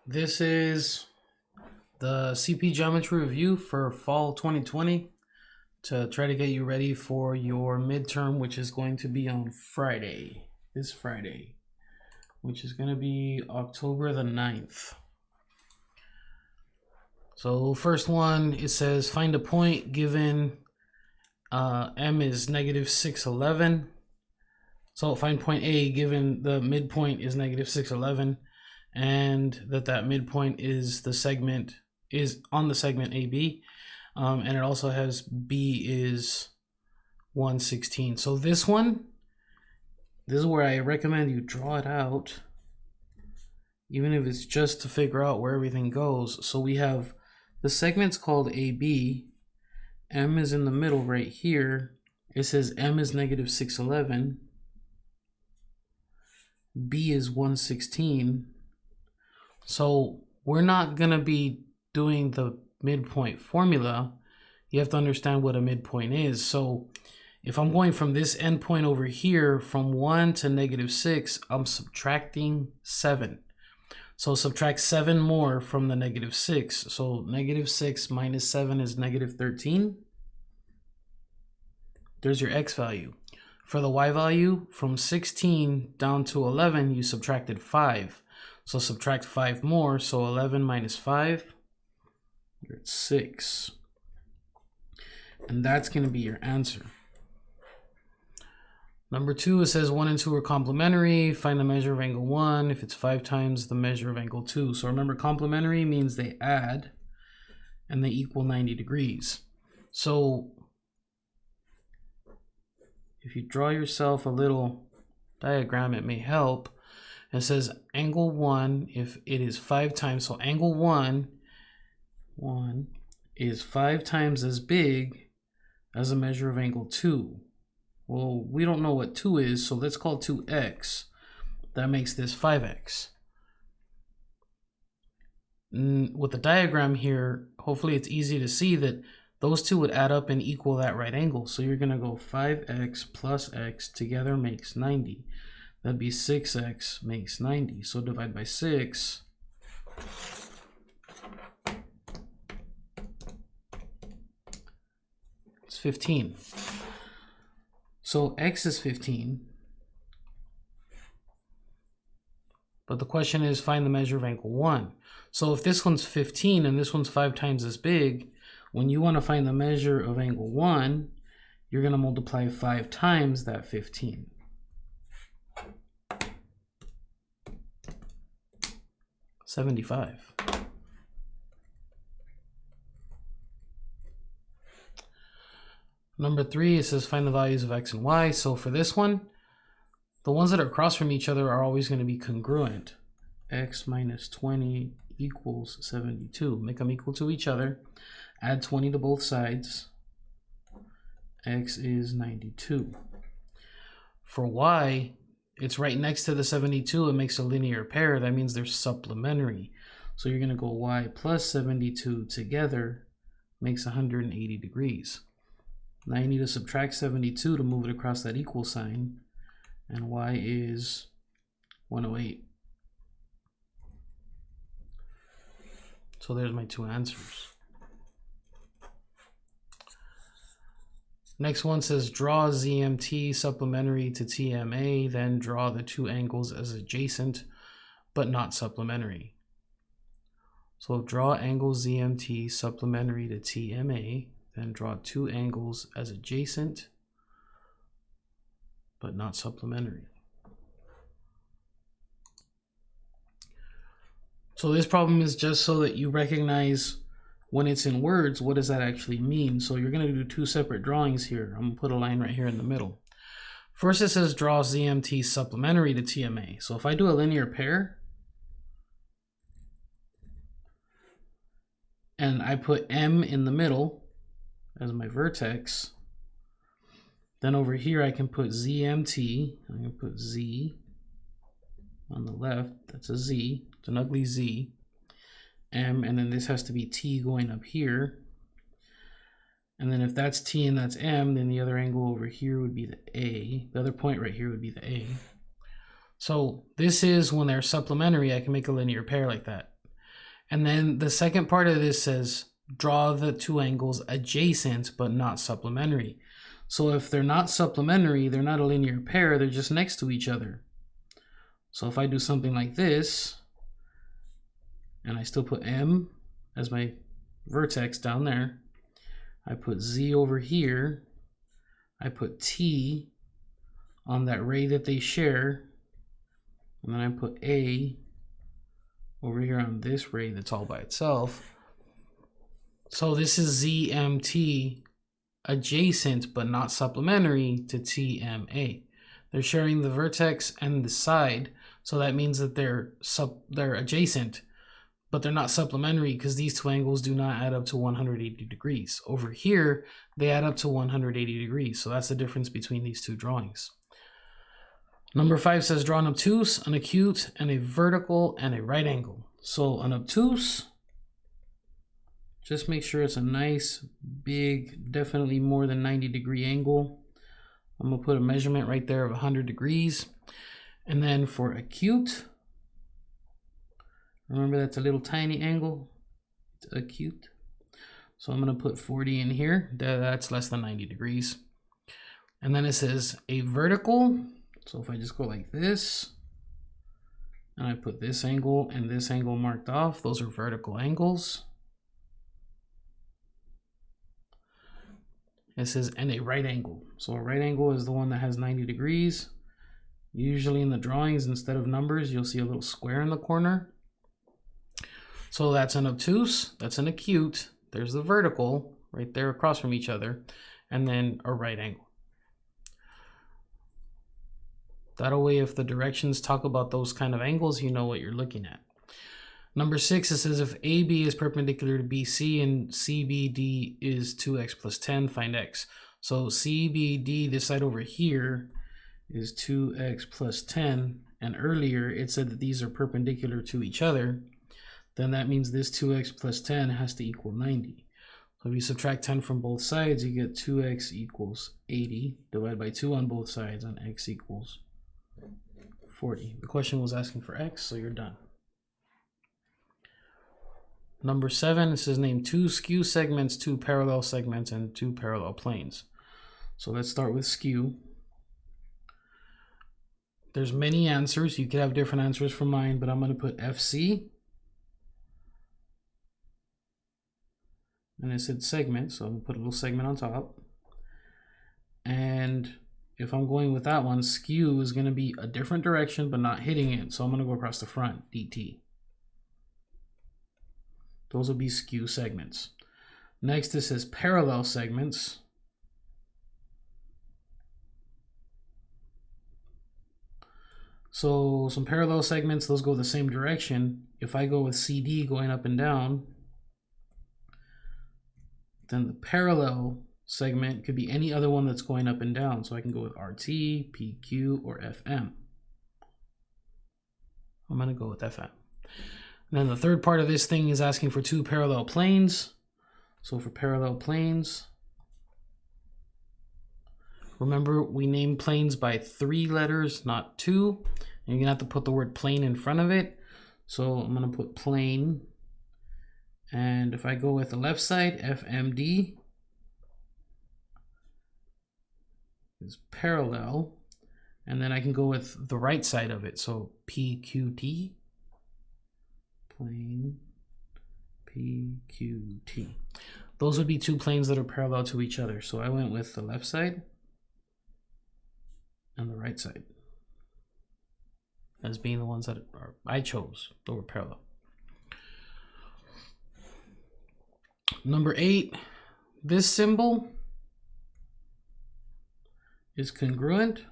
This is the CP Geometry Review for fall 2020 to try to get you ready for your midterm, which is going to be on Friday, this Friday, which is going to be October the 9th. So first one, it says find a point given m is negative 611. So find point A given the midpoint is negative 611 and that midpoint is the segment is on the segment AB, and it also has B is 116. So this is where I recommend you draw it out, even if it's just to figure out where everything goes. So we have the segment's called AB, M is in the middle right here. It says M is negative 611, B is 116. So we're not going to be doing the midpoint formula. You have to understand what a midpoint is. So if I'm going from this endpoint over here from 1 to negative 6, I'm subtracting 7. So subtract 7 more from the negative 6. So negative 6 minus 7 is negative 13. There's your x value. For the y value, from 16 down to 11, you subtracted 5. So subtract 5 more, so 11 minus 5, you're at 6. And that's going to be your answer. Number 2, it says 1 and 2 are complementary. Find the measure of angle 1 if it's 5 times the measure of angle 2. So remember, complementary means they add and they equal 90 degrees. So if you draw yourself a little diagram, it may help. It says angle 1, if it is 5 times, so angle 1 is 5 times as big as a measure of angle 2. Well, we don't know what 2 is, so let's call 2x. That makes this 5x. With the diagram here, hopefully it's easy to see that those two would add up and equal that right angle. So you're going to go 5x plus x together makes 90. That'd be 6x makes 90. So divide by 6. It's 15. So x is 15. But the question is find the measure of angle 1. So if this one's 15 and this one's 5 times as big, when you want to find the measure of angle 1, you're going to multiply 5 times that 15. $75. Number 3, it says find the values of x and y. So for this one, the ones that are across from each other are always going to be congruent. X minus 20 equals 72. Make them equal to each other. Add 20 to both sides. X is 92. For y, it's right next to the 72. It makes a linear pair. That means they're supplementary. So you're going to go y plus 72 together makes 180 degrees. Now you need to subtract 72 to move it across that equal sign. And y is 108. So there's my 2 answers. Next one says draw ZMT supplementary to TMA, then draw the 2 angles as adjacent but not supplementary. So draw angle ZMT supplementary to TMA, then draw 2 angles as adjacent but not supplementary. So this problem is just so that you recognize when it's in words, what does that actually mean? So you're going to do 2 separate drawings here. I'm going to put a line right here in the middle. First it says draw ZMT supplementary to TMA. So if I do a linear pair and I put M in the middle as my vertex, then over here I can put ZMT. I'm going to put Z on the left. That's a Z. It's an ugly Z. M, and then this has to be T going up here. And then if that's T and that's M, then the other angle over here would be the A. The other point right here would be the A. So this is when they're supplementary, I can make a linear pair like that. And then the second part of this says, draw the two angles adjacent but not supplementary. So if they're not supplementary, they're not a linear pair, they're just next to each other. So if I do something like this, and I still put M as my vertex down there, I put Z over here, I put T on that ray that they share, and then I put A over here on this ray that's all by itself. So this is ZMT adjacent but not supplementary to TMA. They're sharing the vertex and the side, so that means that they're adjacent, but they're not supplementary because these two angles do not add up to 180 degrees. Over here, they add up to 180 degrees, so that's the difference between these two drawings. Number 5 says draw an obtuse, an acute, and a vertical and a right angle. So an obtuse, just make sure it's a nice, big, definitely more than 90 degree angle. I'm gonna put a measurement right there of 100 degrees. And then for acute, remember that's a little tiny angle, it's acute. So I'm gonna put 40 in here, that's less than 90 degrees. And then it says a vertical. So if I just go like this, and I put this angle and this angle marked off, those are vertical angles. It says, and a right angle. So a right angle is the one that has 90 degrees. Usually in the drawings, instead of numbers, you'll see a little square in the corner. So that's an obtuse, that's an acute. There's the vertical right there across from each other, and then a right angle. That way, if the directions talk about those kind of angles, you know what you're looking at. Number 6, it says if AB is perpendicular to BC and CBD is 2x plus 10, find x. So CBD, this side over here, is 2x plus 10. And earlier it said that these are perpendicular to each other. Then that means this 2x plus 10 has to equal 90. So if you subtract 10 from both sides, you get 2x equals 80. Divide by 2 on both sides, and x equals 40. The question was asking for x, so you're done. Number 7, it says name 2 skew segments, 2 parallel segments, and 2 parallel planes. So let's start with skew. There's many answers. You could have different answers from mine, but I'm going to put FC. And it said segment, so I'm going to put a little segment on top. And if I'm going with that one, skew is going to be a different direction, but not hitting it. So I'm going to go across the front, DT. Those will be skew segments. Next, it says parallel segments. So some parallel segments, those go the same direction. If I go with CD going up and down, then the parallel segment could be any other one that's going up and down. So I can go with RT, PQ, or FM. I'm going to go with FM. And then the third part of this thing is asking for 2 parallel planes. So for parallel planes, remember we name planes by 3 letters, not 2. And you're going to have to put the word plane in front of it. So I'm going to put plane. And if I go with the left side, FMD is parallel. And then I can go with the right side of it. So PQT. Plane PQT. Those would be 2 planes that are parallel to each other. So I went with the left side and the right side as being the ones that I chose that were parallel. Number 8, this symbol is congruent.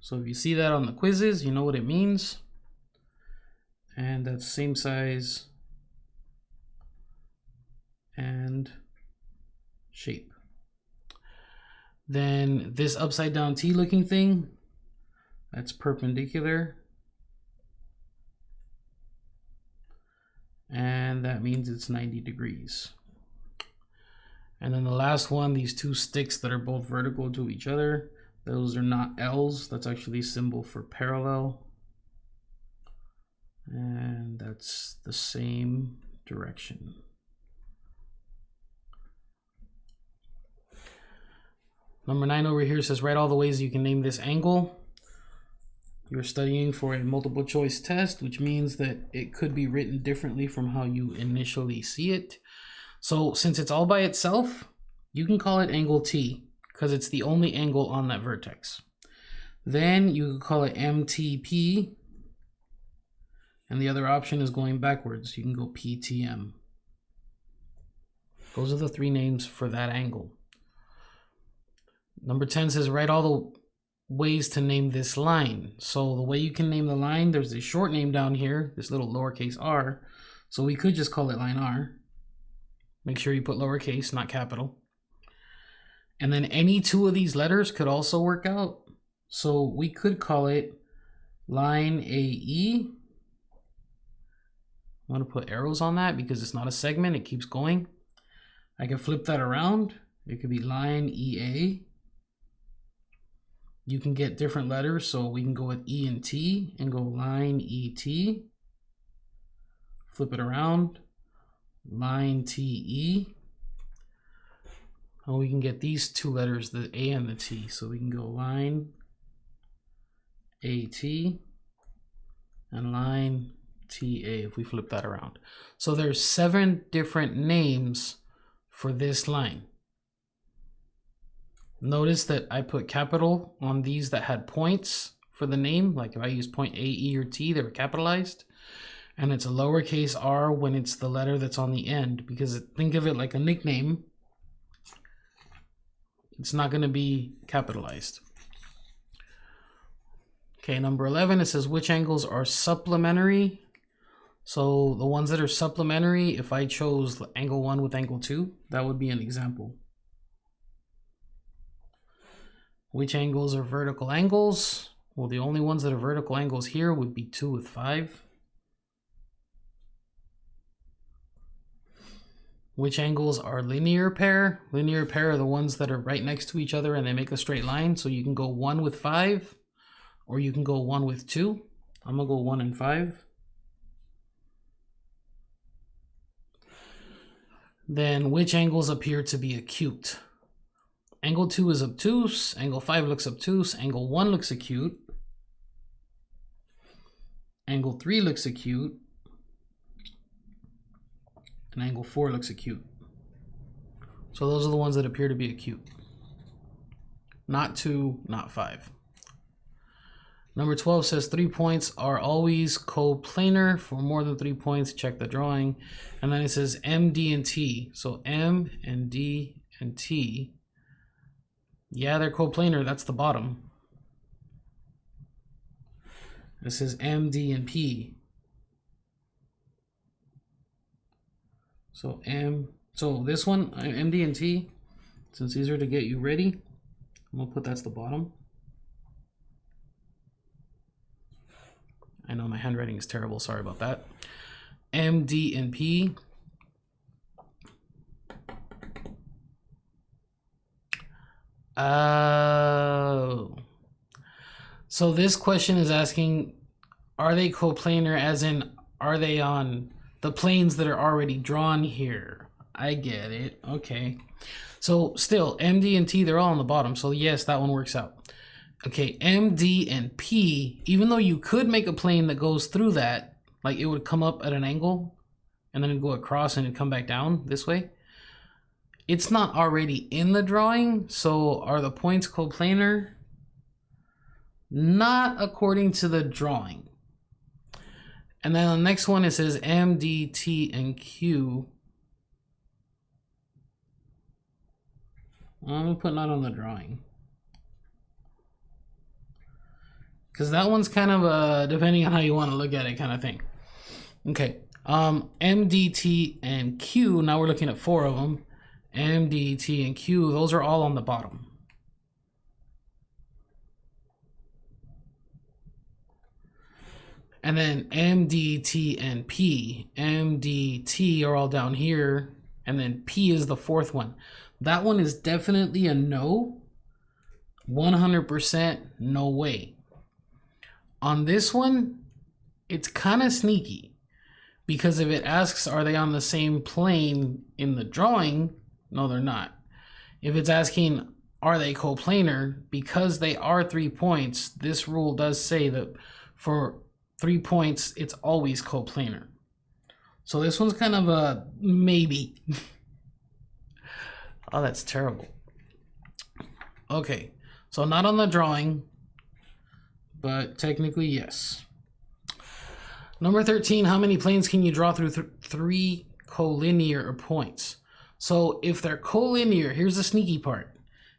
So if you see that on the quizzes, you know what it means. And that's same size and shape. Then this upside down T looking thing, that's perpendicular. And that means it's 90 degrees. And then the last one, these 2 sticks that are both vertical to each other, those are not L's. That's actually a symbol for parallel. And that's that's the same direction. Number 9 over here says write all the ways you can name this angle. You're studying for a multiple choice test, which means that it could be written differently from how you initially see it. So since it's all by itself, you can call it angle T because it's the only angle on that vertex. Then you can call it MTP, and the other option is going backwards. You can go PTM. Those are the 3 names for that angle. Number 10 says write all the ways to name this line. So the way you can name the line, there's a short name down here, this little lowercase r. So we could just call it line R. Make sure you put lowercase, not capital. And then any 2 of these letters could also work out. So we could call it line AE. I want to put arrows on that because it's not a segment, it keeps going. I can flip that around. It could be line EA. You can get different letters, so we can go with E and T and go line ET. Flip it around, line TE. And we can get these 2 letters, the A and the T. So we can go line AT and line TA if we flip that around. So there's 7 different names for this line. Notice that I put capital on these that had points for the name. Like if I use point A, E, or T, they were capitalized. And it's a lowercase r when it's the letter that's on the end, because think of it like a nickname. It's not going to be capitalized. Okay, number 11, it says which angles are supplementary. So the ones that are supplementary, if I chose angle 1 with angle 2, that would be an example. Which angles are vertical angles? Well, the only ones that are vertical angles here would be 2 with 5. Which angles are linear pair? Linear pair are the ones that are right next to each other and they make a straight line. So you can go 1 with 5 or you can go 1 with 2. I'm gonna go 1 and 5. Then which angles appear to be acute? Angle 2 is obtuse, angle 5 looks obtuse, angle 1 looks acute, angle 3 looks acute, and angle 4 looks acute. So those are the ones that appear to be acute. Not 2, not 5. Number 12 says 3 points are always coplanar. For more than 3 points, check the drawing. And then it says M, D, and T. So M and D and T, yeah, they're coplanar. That's the bottom. It says M, D, and P. So this one, M, D, and T, since these are to get you ready, I'm gonna put that's the bottom. I know my handwriting is terrible, sorry about that. M, D, and P. Oh. So this question is asking, are they coplanar as in, are they on the planes that are already drawn here? I get it, okay. So still, M, D, and T, they're all on the bottom. So yes, that one works out. Okay, M, D, and P, even though you could make a plane that goes through that, like it would come up at an angle and then it'd go across and it'd come back down this way. It's not already in the drawing, so are the points coplanar? Not according to the drawing. And then the next one, it says M, D, T, and Q. I'm gonna put not on the drawing. Because that one's kind of depending on how you want to look at it kind of thing. Okay, M, D, T, and Q, now we're looking at 4 of them. M, D, T, and Q, those are all on the bottom. And then M, D, T, and P. M, D, T are all down here. And then P is the 4th one. That one is definitely a no. 100% no way. On this one, it's kind of sneaky Because if it asks, are they on the same plane in the drawing? No, they're not. If it's asking, are they coplanar? Because they are 3 points, this rule does say that for 3 points, it's always coplanar. So this one's kind of a maybe. Oh, that's terrible. Okay, so not on the drawing, but technically yes. Number 13, how many planes can you draw through 3 collinear points? So if they're collinear, here's the sneaky part.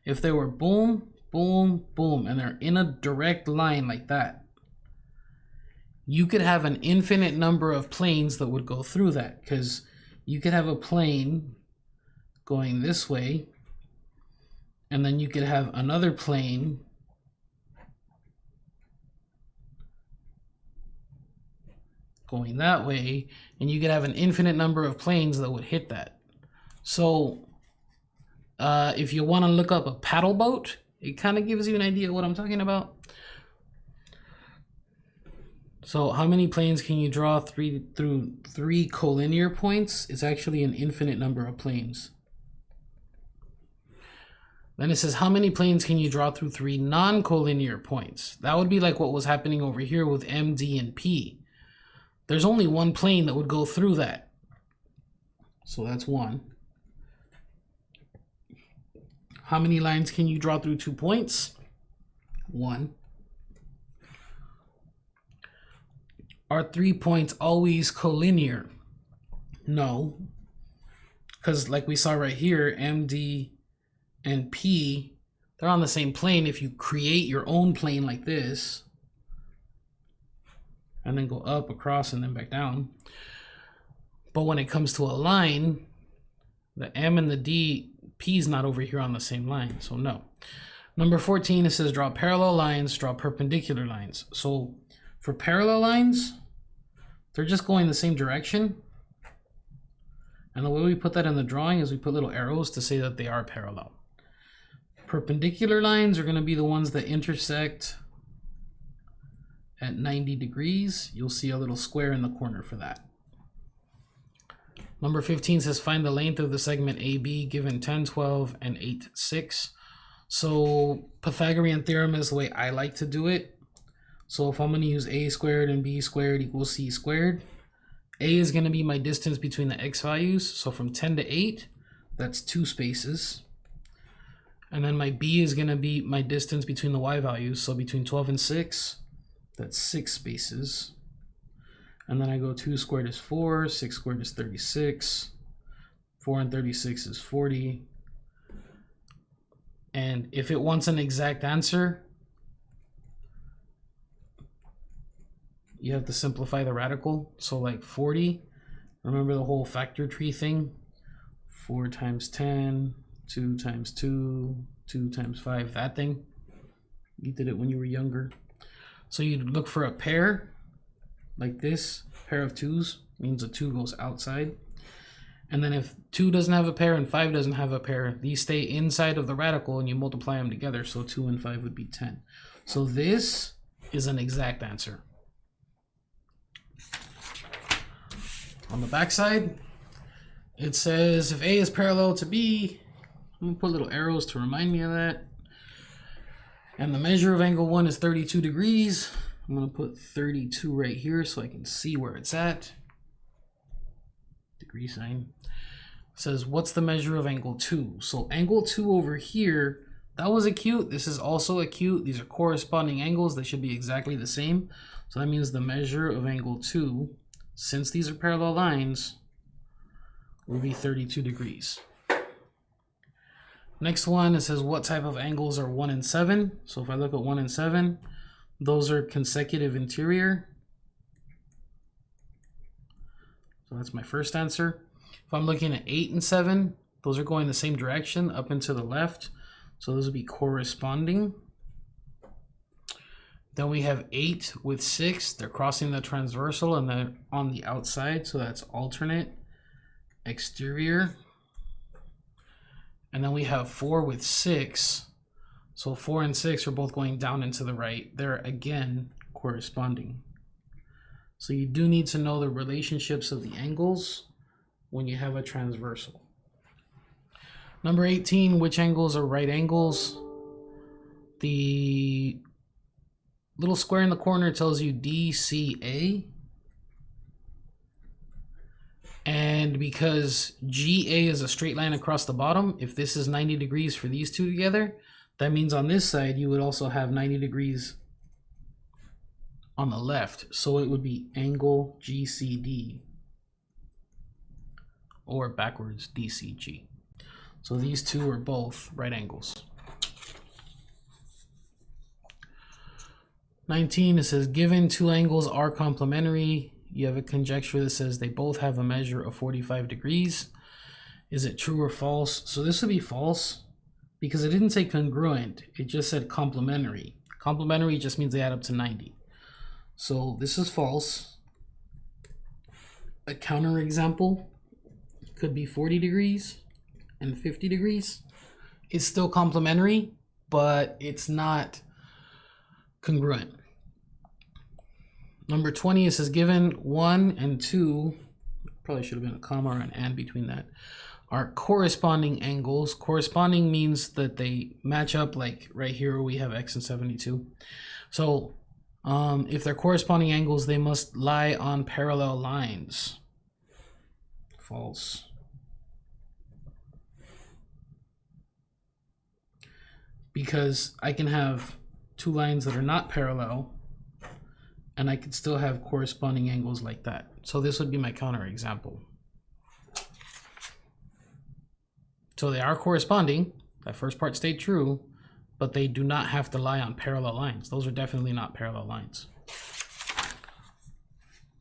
If they were boom, boom, boom, and they're in a direct line like that, you could have an infinite number of planes that would go through that, because you could have a plane going this way, and then you could have another plane going that way, and you could have an infinite number of planes that would hit that. So if you want to look up a paddle boat, it kind of gives you an idea of what I'm talking about. So how many planes can you draw through 3 collinear points? It's actually an infinite number of planes. Then it says, how many planes can you draw through 3 non-collinear points? That would be like what was happening over here with M, D, and P. There's only one plane that would go through that. So that's 1. How many lines can you draw through 2 points? 1. Are 3 points always collinear? No. Because like we saw right here, M, D, and P, they're on the same plane. If you create your own plane like this, and then go up, across, and then back down. But when it comes to a line, the M and the D, P is not over here on the same line, so no. Number 14, it says draw parallel lines, draw perpendicular lines. So for parallel lines, they're just going the same direction. And the way we put that in the drawing is we put little arrows to say that they are parallel. Perpendicular lines are going to be the ones that intersect at 90 degrees. You'll see a little square in the corner for that. Number 15 says find the length of the segment AB given 10, 12, and 8, 6. So Pythagorean theorem is the way I like to do it. So if I'm going to use a squared and b squared equals c squared, a is going to be my distance between the x values. So from 10 to 8, that's 2 spaces. And then my b is going to be my distance between the y values. So between 12 and 6, that's 6 spaces. And then I go 2 squared is 4, 6 squared is 36, 4 and 36 is 40. And if it wants an exact answer, you have to simplify the radical. So like 40, remember the whole factor tree thing? 4 times 10, 2 times 2, 2 times 5, that thing. You did it when you were younger. So you'd look for a pair like this, pair of 2s, means a 2 goes outside. And then if 2 doesn't have a pair and 5 doesn't have a pair, these stay inside of the radical and you multiply them together. So 2 and 5 would be 10. So this is an exact answer. On the back side, it says if A is parallel to B, I'm gonna put little arrows to remind me of that. And the measure of angle 1 is 32 degrees. I'm gonna put 32 right here so I can see where it's at. Degree sign. It says what's the measure of angle 2? So angle 2 over here, that was acute. This is also acute. These are corresponding angles. They should be exactly the same. So that means the measure of angle 2, since these are parallel lines, will be 32 degrees. Next one, it says what type of angles are 1 and 7? So if I look at 1 and 7, those are consecutive interior. So that's my first answer. If I'm looking at 8 and 7, those are going the same direction, up and to the left. So those would be corresponding. Then we have 8 with 6. They're crossing the transversal and they're on the outside. So that's alternate exterior. And then we have 4 with 6. So 4 and 6 are both going down and to the right. They're again corresponding. So you do need to know the relationships of the angles when you have a transversal. Number 18, which angles are right angles? The little square in the corner tells you DCA. And because GA is a straight line across the bottom, if this is 90 degrees for these two together, that means on this side you would also have 90 degrees on the left. So it would be angle GCD, or backwards DCG. So these two are both right angles. 19, it says given two angles are complementary, you have a conjecture that says they both have a measure of 45 degrees. Is it true or false? So this would be false because it didn't say congruent, it just said complementary. Complementary just means they add up to 90. So this is false. A counterexample could be 40 degrees and 50 degrees. It's still complementary, but it's not congruent. Number 20, it says given 1 and 2, probably should have been a comma or an and between that, are corresponding angles. Corresponding means that they match up, like right here we have x and 72. So if they're corresponding angles, they must lie on parallel lines. False. Because I can have two lines that are not parallel, and I could still have corresponding angles like that. So this would be my counterexample. So they are corresponding, that first part stayed true, but they do not have to lie on parallel lines. Those are definitely not parallel lines.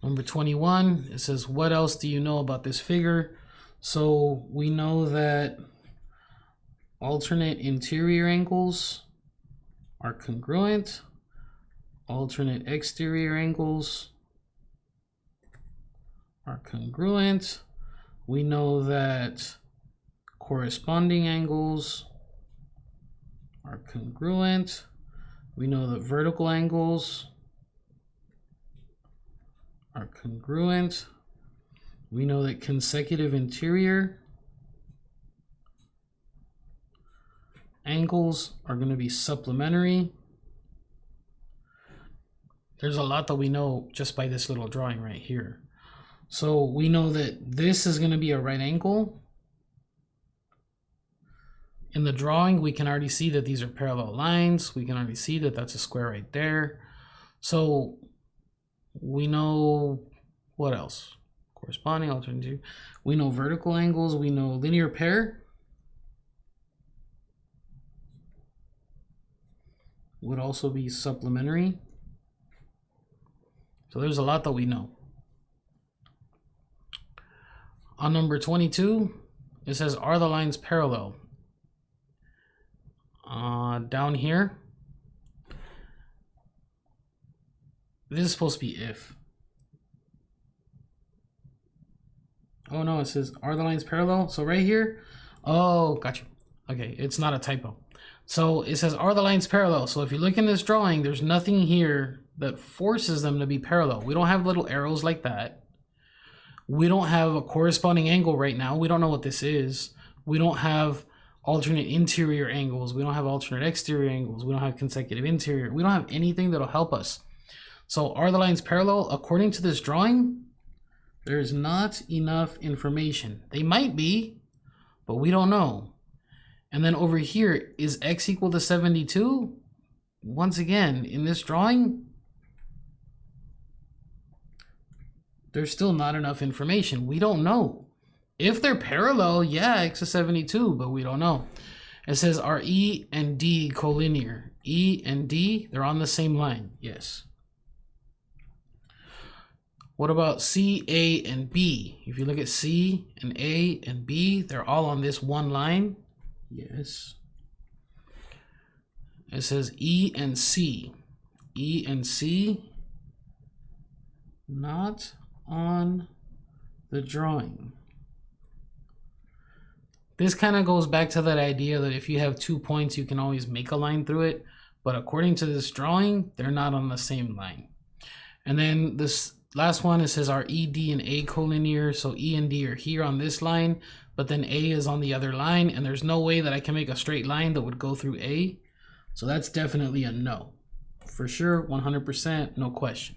Number 21, it says, what else do you know about this figure? So we know that alternate interior angles are congruent. Alternate exterior angles are congruent. We know that corresponding angles are congruent. We know that vertical angles are congruent. We know that consecutive interior angles are going to be supplementary. There's a lot that we know just by this little drawing right here. So we know that this is going to be a right angle. In the drawing, we can already see that these are parallel lines. We can already see that that's a square right there. So we know what else? Corresponding, alternative. We know vertical angles. We know linear pair would also be supplementary. So there's a lot that we know. On number 22, it says, are the lines parallel? Down here, this is supposed to be if. Oh no, it says, are the lines parallel? So right here, oh, gotcha. Okay, it's not a typo. So it says, are the lines parallel? So if you look in this drawing, there's nothing here that forces them to be parallel. We don't have little arrows like that. We don't have a corresponding angle right now. We don't know what this is. We don't have alternate interior angles. We don't have alternate exterior angles. We don't have consecutive interior. We don't have anything that'll help us. So are the lines parallel? According to this drawing, there's not enough information. They might be, but we don't know. And then over here, is x equal to 72? Once again, in this drawing, there's still not enough information. We don't know. If they're parallel, yeah, x is 72, but we don't know. It says, are E and D collinear? E and D, they're on the same line. Yes. What about C, A, and B? If you look at C and A and B, they're all on this one line. Yes. It says E and C. E and C, not on the drawing. This kind of goes back to that idea that if you have 2 points, you can always make a line through it. But according to this drawing, they're not on the same line. And then this last one, it says are E, D, and A collinear. So E and D are here on this line, but then A is on the other line, and there's no way that I can make a straight line that would go through A. So that's definitely a no. For sure, 100%, no question.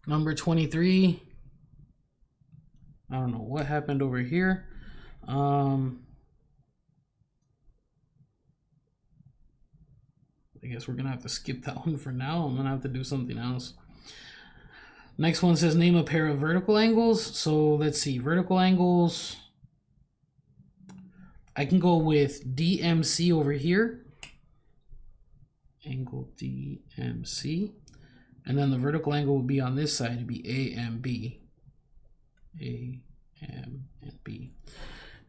Number 23. I don't know what happened over here. I guess we're gonna have to skip that one for now. I'm gonna have to do something else. Next one says name a pair of vertical angles. So let's see, vertical angles. I can go with DMC over here. Angle DMC. And then the vertical angle would be on this side. It'd be AMB. A, M, and B. It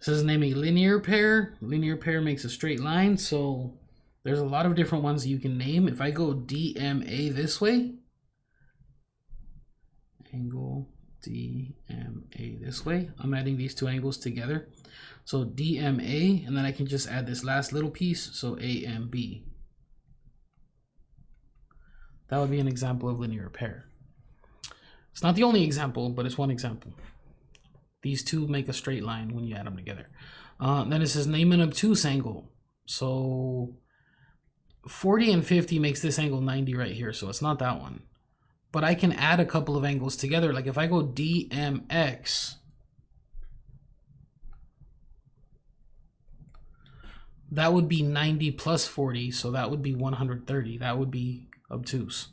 says name a linear pair. Linear pair makes a straight line. So there's a lot of different ones you can name. If I go DMA this way, angle DMA this way, I'm adding these two angles together. So DMA, and then I can just add this last little piece, so AMB. That would be an example of linear pair. It's not the only example, but it's one example. These two make a straight line when you add them together. Then it says name an obtuse angle. So 40 and 50 makes this angle 90 right here, so it's not that one. But I can add a couple of angles together. Like if I go DMX, that would be 90 plus 40, so that would be 130. That would be obtuse.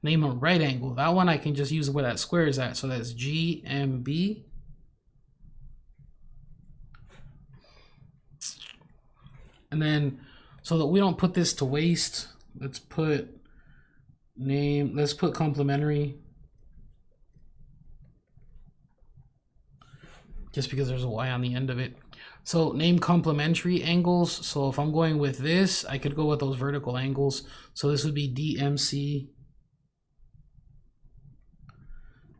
Name a right angle. That one I can just use where that square is at, so that's GMB. And then, so that we don't put this to waste, let's put complementary. Just because there's a Y on the end of it. So name complementary angles. So if I'm going with this, I could go with those vertical angles. So this would be DMC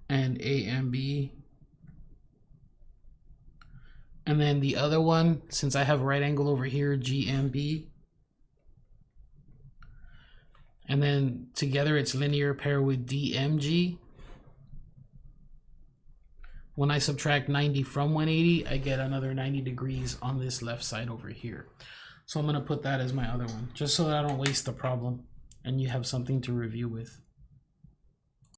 and AMB. And then the other one, since I have a right angle over here, GMB. And then together it's linear pair with DMG. When I subtract 90 from 180, I get another 90 degrees on this left side over here. So I'm gonna put that as my other one, just so that I don't waste the problem and you have something to review with.